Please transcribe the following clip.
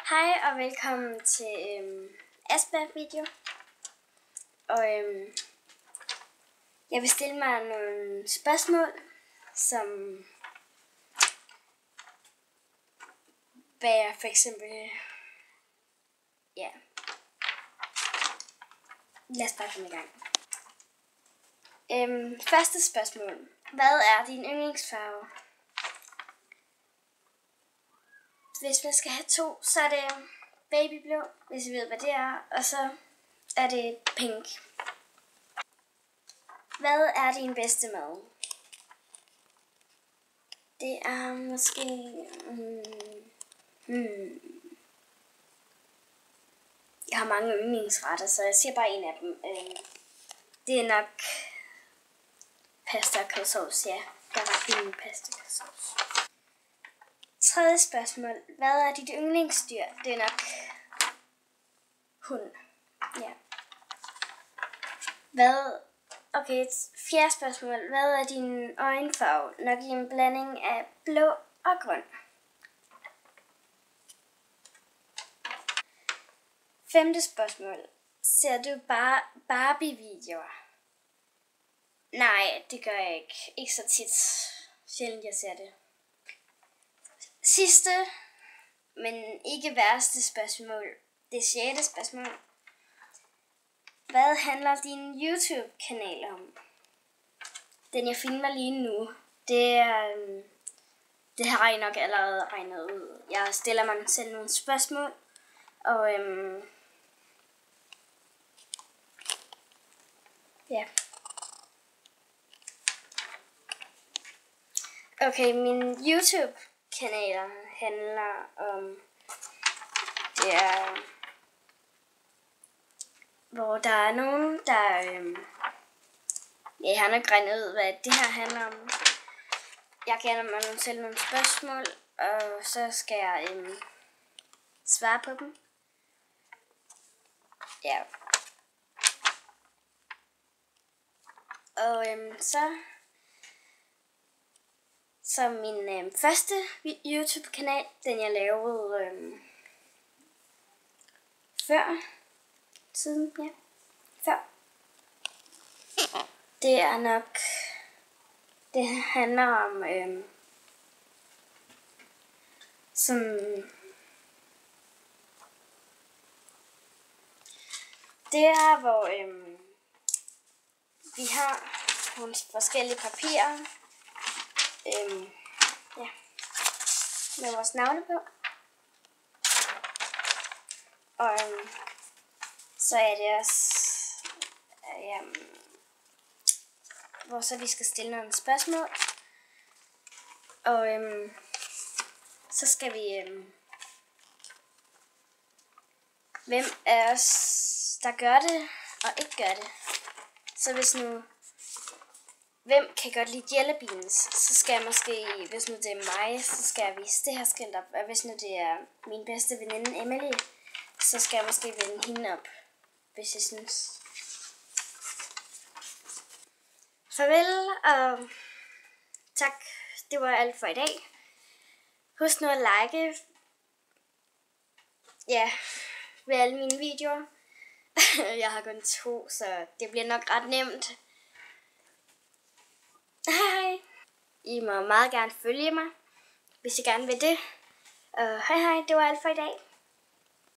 Hej og velkommen til Asbær-video. Og jeg vil stille mig nogle spørgsmål, som hvad for eksempel, ja, lad os bare komme i gang. Første spørgsmål. Hvad er din yndlingsfarve? Hvis man skal have to, så er det babyblå, hvis I ved, hvad det er, og så er det pink. Hvad er din bedste mad? Det er måske... Jeg har mange yndlingsretter, så jeg siger bare en af dem. Det er nok pasta og kødsovs, ja. Der var fin pasta og kødsovs. Tredje spørgsmål. Hvad er dit yndlingsdyr? Det er nok hund. Ja. Okay, fjerde spørgsmål. Hvad er din øjenfarve? Nok i en blanding af blå og grøn. Femte spørgsmål. Ser du bare Barbie-videoer? Nej, det gør jeg ikke. Ikke så tit. Sjældent jeg ser det. Sidste, men ikke værste spørgsmål. Det 6. spørgsmål. Hvad handler din YouTube-kanal om? Den jeg filmer lige nu, det har I nok allerede regnet ud. Jeg stiller mig selv nogle spørgsmål, og ja. Okay, min YouTube-kanaler handler om, det er, hvor der er nogen, der, jeg har nok regnet ud, hvad det her handler om. Jeg giver mig selv nogle spørgsmål, og så skal jeg svare på dem. Ja. Og så min første YouTube-kanal, den jeg lavede før tiden, ja, før. Det er nok, det handler om det er hvor vi har nogle forskellige papirer, ja, med vores navne på, og så er det også hvor så vi skal stille nogle spørgsmål, og så skal vi hvem af os der gør det og ikke gør det. Så hvis nu hvem kan godt lide jelly beans, så skal jeg måske, hvis nu det er mig, så skal jeg vise det her skilt op, og hvis nu det er min bedste veninde Emily, så skal jeg måske vende hende op, hvis jeg synes. Farvel og tak. Det var alt for i dag. Husk nu at like ved alle mine videoer. Jeg har kun 2, så det bliver nok ret nemt. Hej. I må meget gerne følge mig, hvis I gerne vil det. Hej, det var alt for i dag.